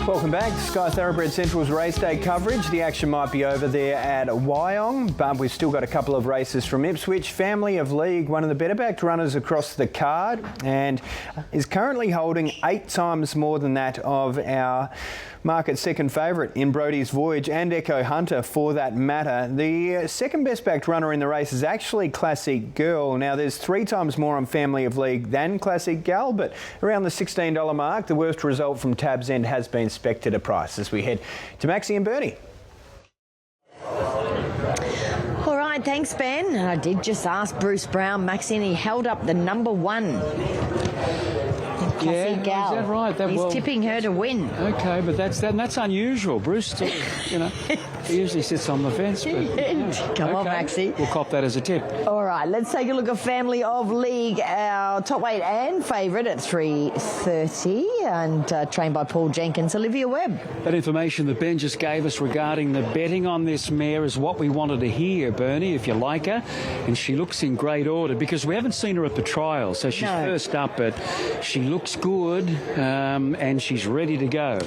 Welcome back. Sky Thoroughbred Central's race day coverage. The action might be over there at Wyong, but we've still got a couple of races from Ipswich. Family of League, one of the better backed runners across the card, and is currently holding 8 times more than that of our market second favourite in Brody's Voyage, and Echo Hunter for that matter. The second best backed runner in the race is actually Classic Girl. Now there's 3 times more on Family of League than Classic Gal, but around the $16 mark. The worst result from Tab's End has been Spectator Price as we head to Maxie and Bernie. All right, thanks, Ben. I did just ask Bruce Brown, Maxie, and he held up the number 1. Yeah, Gal. is that right? He's tipping her to win. Okay, but that's unusual. Bruce, you know, he usually sits on the fence. But, Come on, Maxie. We'll cop that as a tip. All right, let's take a look at Family of League, our top weight and favourite at 3:30, and trained by Paul Jenkins. Olivia Webb. That information that Ben just gave us regarding the betting on this mare is what we wanted to hear, Bernie, if you like her. And she looks in great order because we haven't seen her at the trial, so she's first up, but she looks good and she's ready to go.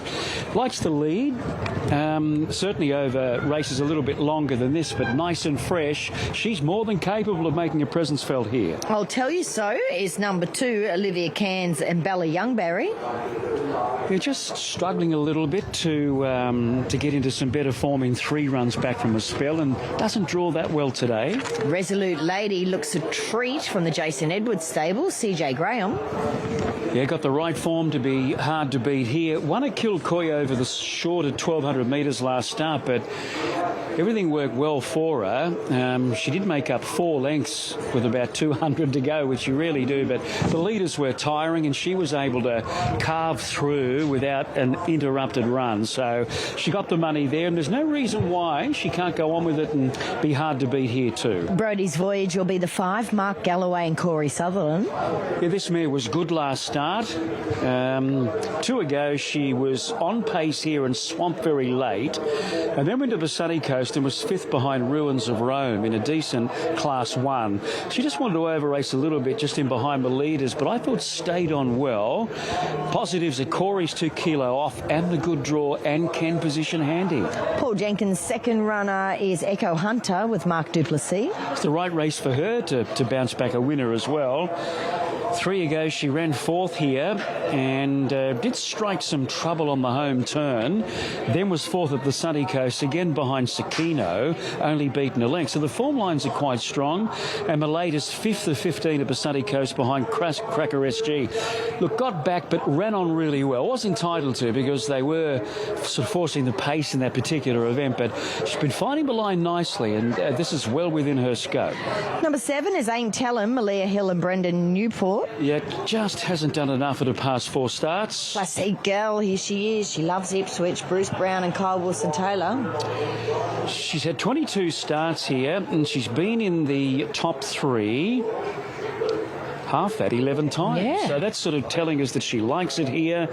Likes the lead, certainly over races a little bit longer than this, but nice and fresh. She's more than capable of making a presence felt here. I'll tell you so is number 2, Olivia Cairns and Bella Youngberry. They're just struggling a little bit to get into some better form in 3 runs back from a spell, and doesn't draw that well today. Resolute Lady looks a treat from the Jason Edwards stable, CJ Graham. Yeah, got the right form to be hard to beat here. Won at Kilcoy over the short at 1,200 metres last start, but everything worked well for her. She did make up 4 lengths with about 200 to go, which you really do, but the leaders were tiring and she was able to carve through without an interrupted run. So she got the money there, and there's no reason why she can't go on with it and be hard to beat here too. Brody's Voyage will be the 5, Mark Galloway and Corey Sutherland. Yeah, this mare was good last start. 2 ago, she was on pace here and swamped very late, and then went to the sunny coast and was 5th behind Ruins of Rome in a decent Class 1. She just wanted to over-race a little bit just in behind the leaders, but I thought stayed on well. Positives are Corey's 2 kilo off and the good draw and can position handy. Paul Jenkins' second runner is Echo Hunter with Mark Duplessis. It's the right race for her to bounce back a winner as well. 3 ago, she ran 4th here and did strike some trouble on the home turn. Then was 4th at the sunny coast, again behind Sakino, only beaten a length. So the form lines are quite strong. And the latest 5th of 15 at the sunny coast behind Cracker SG. Look, got back but ran on really well. Was entitled to because they were sort of forcing the pace in that particular event. But she's been finding the line nicely, and this is well within her scope. Number 7 is Ain't Tellin', Malia Hill and Brendan Newport. Yeah, just hasn't done enough at her past 4 starts. Classic Girl, here she is. She loves Ipswich. Bruce Brown and Kyle Wilson-Taylor. She's had 22 starts here, and she's been in the top 3. Half that 11 times. Yeah. So that's sort of telling us that she likes it here.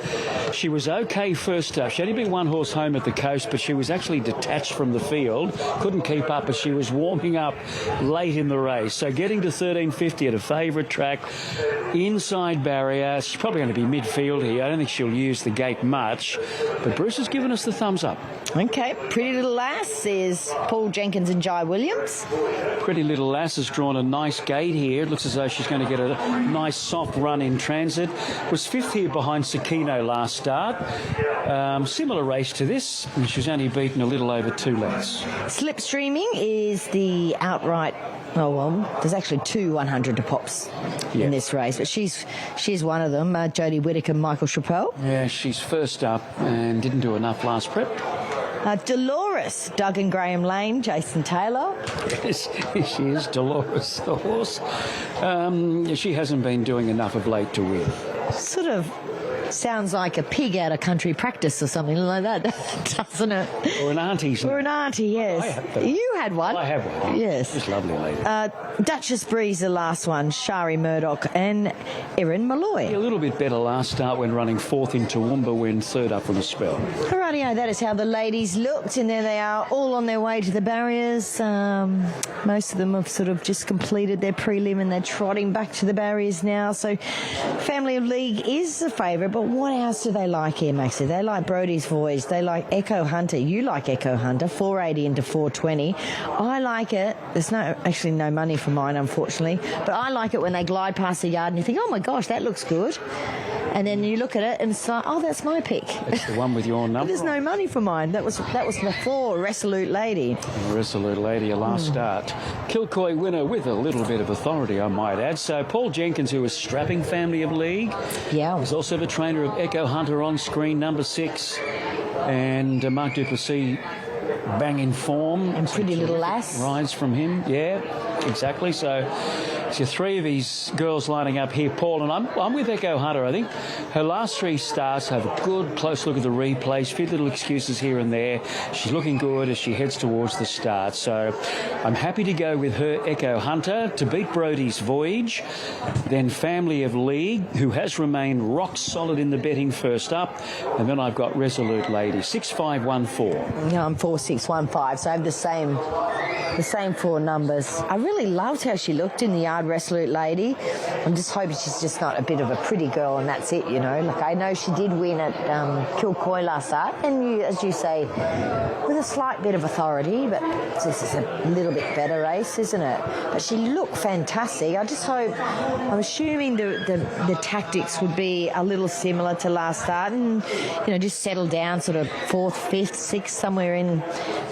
She was okay first up. She only been 1 horse home at the coast, but she was actually detached from the field. Couldn't keep up as she was warming up late in the race. So getting to 1350 at a favourite track, inside barrier. She's probably going to be midfield here. I don't think she'll use the gate much, but Bruce has given us the thumbs up. Okay, Pretty Little Lass is Paul Jenkins and Jai Williams. Pretty Little Lass has drawn a nice gate here. It looks as though she's going to get a nice soft run in transit. Was 5th here behind Sakino last start. Similar race to this, and she's only beaten a little over 2 lengths. Slipstreaming is the outright. Oh, well, there's actually 2 100 to pops in this race, but she's one of them. Jodie Whittaker, Michael Chappelle. Yeah, she's first up and didn't do enough last prep. Dolores, Doug and Graham Lane, Jason Taylor. Yes, she is Dolores, the horse. She hasn't been doing enough of late to win. Sort of sounds like a pig out of country practice or something like that, doesn't it? Or an auntie's. Or an auntie, yes. You had one. I have one. Yes. Just lovely lady. Duchess Breeze, the last one, Shari Murdoch and Erin Malloy. A little bit better last start when running 4th in Toowoomba when 3rd up from a spell. Alrighty, that is how the ladies looked, and there they are, all on their way to the barriers. Most of them have sort of just completed their prelim and they're trotting back to the barriers now. So Family of League is the favourite, but what else do they like here, Maxie? They like Brody's Voyage. They like Echo Hunter. You like Echo Hunter, 480 into 420. I like it. There's actually no money for mine, unfortunately, but I like it when they glide past the yard and you think, oh my gosh, that looks good. And then you look at it and it's like, oh, that's my pick. It's the one with your number. But there's no money for mine. That was before Resolute Lady. Resolute Lady, a last start. Kilcoy winner with a little bit of authority, I might add. So Paul Jenkins, who is strapping Family of League. Yeah. He's also the trainer of Echo Hunter on screen, number 6. And Mark Duplessis bang in form. And Pretty Little Lass. Rides from him, yeah, exactly. So three of his girls lining up here, Paul, and I'm with Echo Hunter. I think her last 3 starts, have a good close look at the replays, few little excuses here and there. She's looking good as she heads towards the start. So I'm happy to go with her, Echo Hunter, to beat Brody's Voyage. Then Family of League, who has remained rock solid in the betting first up. And then I've got Resolute Lady, 6514. Yeah, I'm 4615, so I have the same 4 numbers. I really loved how she looked in the yard, Resolute Lady. I'm just hoping she's just not a bit of a pretty girl and that's it, you know. Like, I know she did win at Kilcoy last start, and as you say, with a slight bit of authority, but this is a little bit better race, isn't it? But she looked fantastic. I just hope, I'm assuming the tactics would be a little similar to last start and, you know, just settle down sort of 4th, 5th, 6th, somewhere in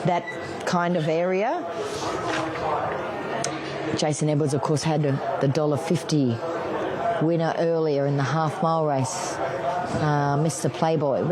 that kind of area. Jason Edwards, of course, had the $1.50 winner earlier in the half-mile race. Mr. Playboy.